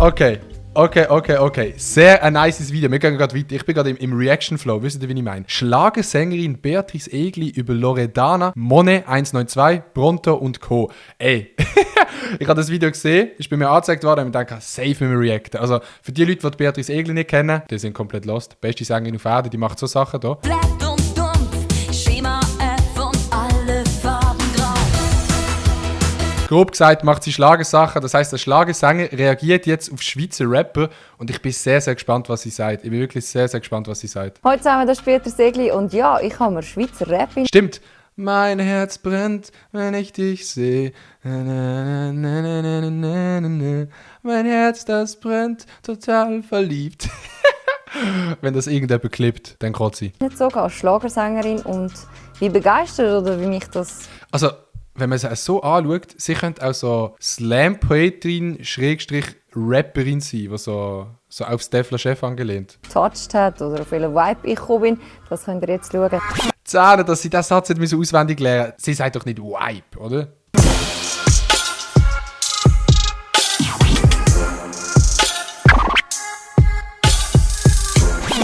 Okay. Sehr ein nices Video. Wir gehen gerade weiter. Ich bin gerade im Reaction-Flow. Wisst ihr, wie ich meine? Schlagersängerin Beatrice Egli über Loredana, Monet 192, Pronto und Co. Ey, ich habe das Video gesehen, ist bei mir angezeigt worden und ich denke, safe mit mir reacten. Also für die Leute, die Beatrice Egli nicht kennen, die sind komplett lost. Beste Sängerin auf Erden, die macht so Sachen hier. Grob gesagt macht sie Schlagersachen, das heisst, der Schlagersänger reagiert jetzt auf Schweizer Rapper und ich bin sehr, sehr gespannt, was sie sagt. Ich bin wirklich sehr, sehr gespannt, was sie sagt. Hallo zusammen, das ist Beatrice Egli und ja, ich habe mir Schweizer Rap in... Stimmt. Mein Herz brennt, wenn ich dich sehe. Mein Herz, das brennt, total verliebt. Wenn das irgendjemand klippt, dann kommt sie. Nicht sogar als Schlagersängerin und wie begeistert oder wie mich das... Also, wenn man es so anschaut, sie könnte auch so Slam-Poetrin /Rapperin sein, die so auf Stefla Chef angelehnt. ...getoucht hat oder auf welchen Vibe ich gekommen bin, das könnt ihr jetzt schauen. Zahlen, dass sie diesen Satz nicht auswendig lernen müssen. Sie sagt doch nicht Vibe, oder?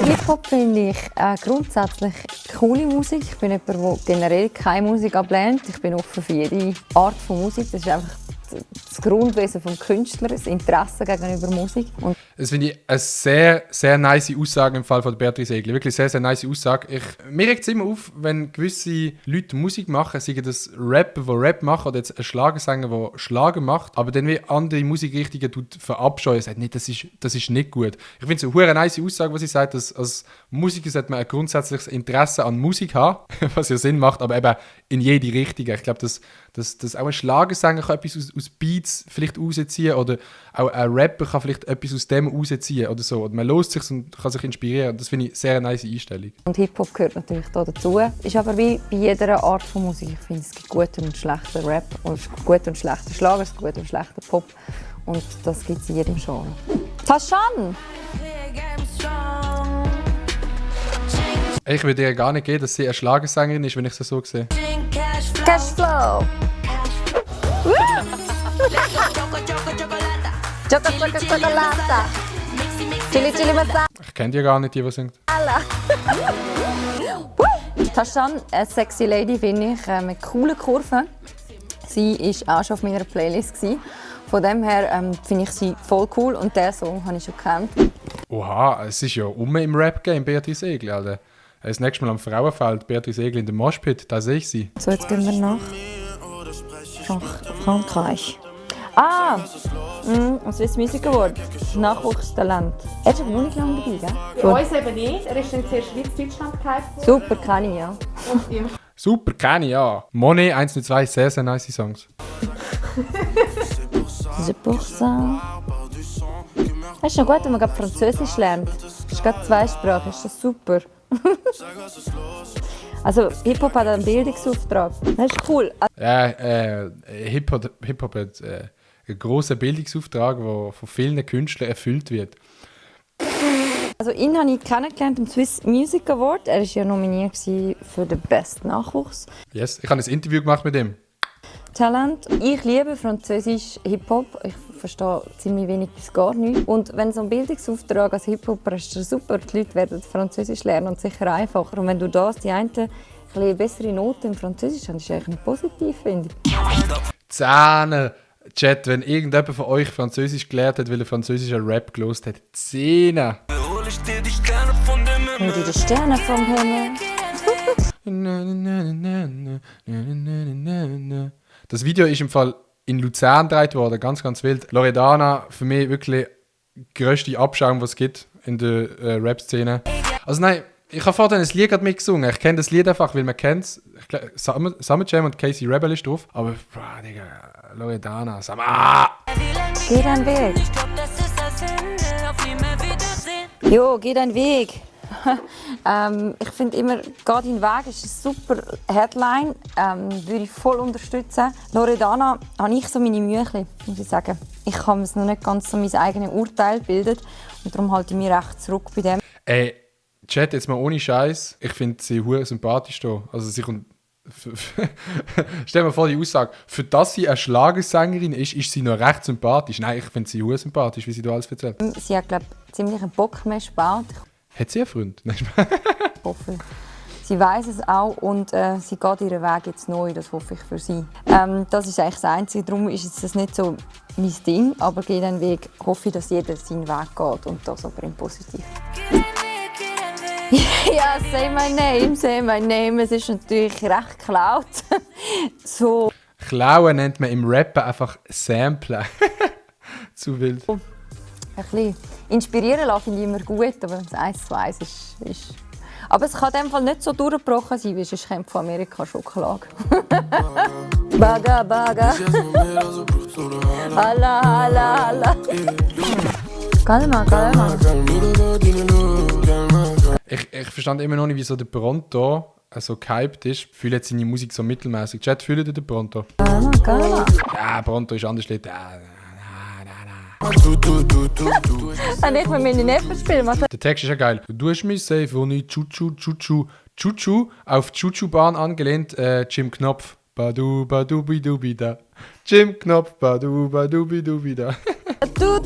Hip-Hop finde ich grundsätzlich coole Musik. Ich bin jemand, der generell keine Musik ablehnt. Ich bin offen für jede Art von Musik. Das ist einfach das Grundwesen des Künstlers, das Interesse gegenüber Musik. Und das finde ich eine sehr, sehr nice Aussage im Fall von Beatrice Egli. Wirklich sehr, sehr nice Aussage. Mir regt es immer auf, wenn gewisse Leute Musik machen, seien das Rapper, die Rap machen, oder jetzt ein Schlagersänger, der Schlager macht, aber dann wie andere Musikrichtungen verabscheuen, sagt, nee, das ist nicht gut. Ich finde es eine sehr nice Aussage, was sie sagt, dass als Musiker sollte man ein grundsätzliches Interesse an Musik haben, was ja Sinn macht, aber eben in jede Richtung. Ich glaube, dass auch ein Schlagersänger kann etwas aus Beats vielleicht rausziehen oder auch ein Rapper kann vielleicht etwas aus dem rausziehen oder so. Und man hört sich und kann sich inspirieren. Das finde ich sehr eine nice Einstellung. Und Hip-Hop gehört natürlich da dazu. Ist aber wie bei jeder Art von Musik. Ich finde, es gibt guten und schlechten Rap und guten und schlechten Schlager, es gibt guten und schlechten Pop. Und das gibt es in jedem Genre. Taschan! Ich würde ihr gar nicht geben, dass sie eine Schlagersängerin ist, wenn ich sie so sehe. Cashflow! Chocolata! Chili Masala! Ich kenne die gar nicht, die singt. Taschan, eine sexy Lady, finde ich, mit coolen Kurven. Sie war auch schon auf meiner Playlist. Von dem her finde ich sie voll cool und diesen Song habe ich schon gekannt. Oha, es ist ja im Rap-Game, Beatrice Egli, Alter. Das nächste Mal am Frauenfeld, Beatrice Egli in der Moshpit, da sehe ich sie. So, jetzt gehen wir nach Frankreich. Swiss Music Award. Nachwuchstalent. Er ist aber noch nicht lange dabei, gell? Bei uns eben nicht. Er ist dann zuerst Schweiz-Deutschland gehypt. Super, kenne ich, ja. Super, kenne ich, ja. Monet 102, sehr, sehr nice Songs. C'est pour ça. Es ist noch gut, wenn man gerade Französisch lernt. Das ist gerade zweisprachig, ist das super. Also Hip-Hop hat einen Bildungsauftrag. Das ist cool. Hip-Hop hat einen grossen Bildungsauftrag, der von vielen Künstlern erfüllt wird. Also ihn habe ich kennengelernt im Swiss Music Award. Er war ja nominiert für den besten Nachwuchs. Yes, ich habe ein Interview gemacht mit ihm. Talent. Ich liebe französisch Hip-Hop. Ich verstehe ziemlich wenig bis gar nicht. Und wenn so ein Bildungsauftrag als Hip-Hopper ist, ist super. Die Leute werden Französisch lernen und sicher einfacher. Und wenn du das die eine bessere Note im Französisch hast, ist eigentlich nicht positiv, finde ich. Zähne! Chat, wenn irgendjemand von euch Französisch gelernt hat, weil er französischen Rap gelost hat. Zähne! Hol dir die Sterne vom Himmel. Das Video ist im Fall in Luzern gedreht worden, ganz, ganz wild. Loredana, für mich wirklich die grösste Abschaum, was es gibt in der Rap-Szene. Also nein, ich habe vorhin ein Lied mitgesungen. Ich kenne das Lied einfach, weil man kennt es. Summer Jam und Casey Rebel ist drauf. Aber, boah, Digga, Loredana, Geh deinen Weg. Jo, geh deinen Weg. Ich finde immer, «Geh deinen Weg» ist eine super Headline, würde ich voll unterstützen. Loredana habe ich so meine Mühe, muss ich sagen. Ich kann mir noch nicht ganz so mein eigenes Urteil bilden und darum halte ich mich recht zurück bei dem. Chat, jetzt mal ohne Scheiß. Ich finde sie hure sympathisch hier. Also sie kommt Stell dir mal vor, die Aussage, für das sie eine Schlagersängerin ist sie noch recht sympathisch. Nein, ich finde sie sehr sympathisch, wie sie da alles erzählt. Sie hat, glaube ich, ziemlich einen Bockmess gebaut. Hat sie einen Freund? Nein, Ich hoffe, sie weiß es auch und sie geht ihren Weg jetzt neu, das hoffe ich für sie. Das ist eigentlich das Einzige, darum ist jetzt das nicht so mein Ding, aber geht einen Weg, hoffe ich, dass jeder seinen Weg geht und das aber im Positiv. Ja, say my name, es ist natürlich recht geklaut. So. Klauen nennt man im Rappen einfach Samplen. Zu wild. Ein bisschen inspirieren lassen finde ich immer gut, aber das 1 zu 1 ist... Aber es kann in dem Fall nicht so durchgebrochen sein, wie sonst kommt von Amerika Schokolade. Baga, baga. Hala, hala, hala. Calma, calma. Ich verstand immer noch nicht, wieso der Pronto so gehypt ist. Fühlt seine Musik so mittelmäßig. Chat, fühlt ihr den Pronto? Calma, calma. Ja, Pronto ist anders. Wenn Ich mit meinen Neffen spielen. der Text ist ja geil. Du hast mich safe, wo ich Chuchu, Chuchu, Chuchu auf Chuchu-Bahn angelehnt. Jim Knopf. Badu, badu, bidu, bida. Jim Knopf, badu, badu, bidu, bida. Du.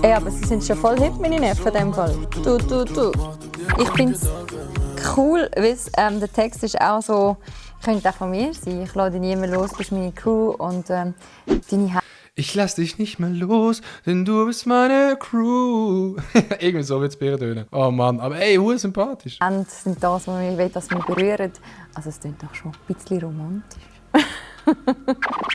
Ey, aber sie sind schon voll hip, meine Neffen, in dem Fall. Du. Ich finde es cool, weil der Text ist auch so, könnte auch von mir sein. Ich lade nie mehr los, du bist meine Crew und deine Ich lass dich nicht mehr los, denn du bist meine Crew. Irgendwie so wird es tönen. Oh Mann, aber ey, sympathisch. Hände sind das, was ich will, dass wir berühren. Also es klingt doch schon ein bisschen romantisch.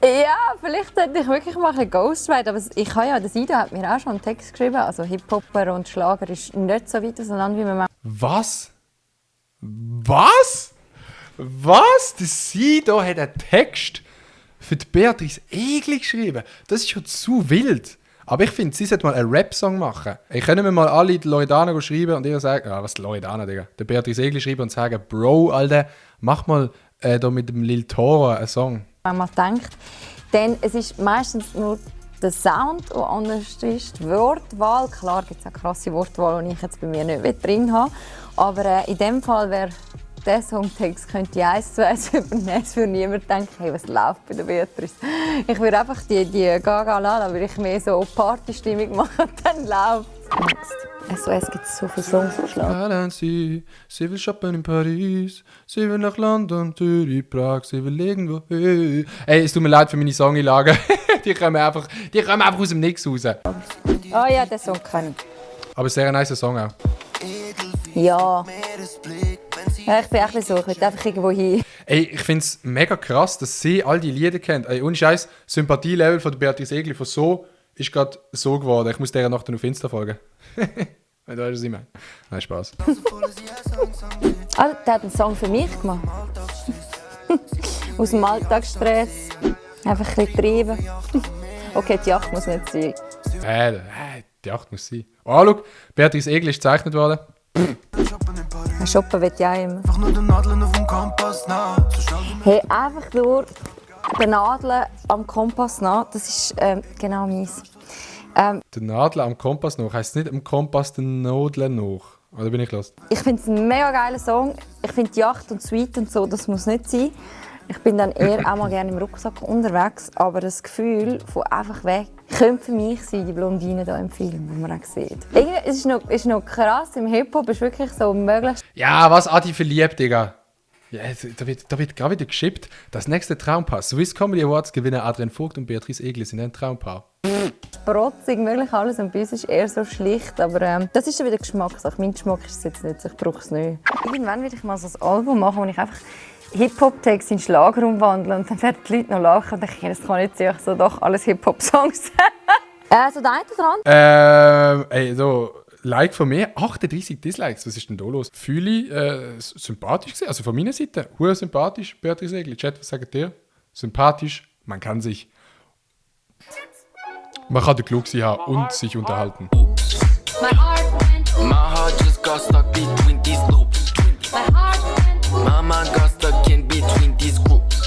Ja, vielleicht sollte ich wirklich mal ein Ghostwrite, aber ich habe ja, der Sido hat mir auch schon einen Text geschrieben, also Hip-Hopper und Schlager ist nicht so weit auseinander, wie man Was? Was? Was? Der Sido hat einen Text für die Beatrice Egli geschrieben? Das ist schon zu wild. Aber ich finde, sie sollte mal einen Rap-Song machen. Ich könnte mir mal alle die Loredana schreiben und ihr sagen, was Loredana, Digga? Der Beatrice Egli schreiben und sagen, Bro, Alter, mach mal da mit dem Lil Toro einen Song. man denkt. Denn es ist meistens nur der Sound, der anders ist, die Wortwahl. Klar gibt es auch krasse Wortwahl, die ich jetzt bei mir nicht drin habe. Aber in dem Fall wäre der Songtext könnte ich 1 zu 1 übernehmen, es würde niemand denken, hey, was läuft bei der Beatrice. Ich würde einfach die Gaga Lala, würde ich mehr so Partystimmung machen, dann läuft es. SOS gibt es so viele Songs geschlagen. Sie will shoppen in Paris, sie will nach London, Zürich, Prag, sie will irgendwo hin. Ey, es tut mir leid für meine Songeinlagen. die kommen einfach aus dem Nix raus. Oh ja, den Song kann ich. Aber sehr ein nicer Song auch. Ja. Ja, ich bin echt so, ich will einfach irgendwo hin. Ey, ich finde es mega krass, dass sie all die Lieder kennt. Ey, ohne Scheiß, Sympathielevel von der Beatrice Egli von so ist gerade so geworden. Ich muss der nachher auf Insta folgen. Wenn du weißt, was ich meine. Nein, Spaß. Also, der hat einen Song für mich gemacht. Aus dem Alltagsstress. Einfach ein bisschen treiben. Okay, die Yacht muss nicht sein. Die 8 muss sein. Oh, schau, Beatrice Egli ist gezeichnet worden. Shoppen will ich auch immer. Einfach nur die Nadeln auf dem Kompass nach. Hey, einfach nur die Nadeln am Kompass nach, das ist genau meins. Die Nadel am Kompass noch. Heisst es nicht am Kompass den Nadeln noch? Oder bin ich los? Ich finde es ein mega geiler Song. Ich finde die Yacht und Suite und so, das muss nicht sein. Ich bin dann eher auch mal gerne im Rucksack unterwegs, aber das Gefühl von einfach weg könnte für mich sein, die Blondine hier im Film, die man auch sieht. Irgendwie, es ist noch krass, im Hip-Hop ist wirklich so möglich. Ja, was Adi verliebt, Digga. Ja, da wird gerade wieder geschippt. Das nächste Traumpaar. Swiss Comedy Awards gewinnen Adrian Vogt und Beatrice Egli sind ein Traumpaar. Protzig, möglich alles und bei uns ist eher so schlicht, aber das ist dann wieder Geschmackssache. Mein Geschmack ist es jetzt nicht, ich brauche es nicht. Irgendwann will ich mal so ein Album machen, wo ich einfach Hip-Hop-Text in Schlager umwandeln und dann werden die Leute noch lachen und denken, das kann nicht sein, so doch alles Hip-Hop-Songs. So der eine dran? Ey, so, Like von mir, 38 Dislikes, was ist denn da los? Fühle ich sympathisch gewesen, also von meiner Seite, hure sympathisch, Beatrice Egli. Chat, was sagt ihr? Sympathisch, man kann sich, man kann klug sein haben und sich unterhalten. My heart just got stuck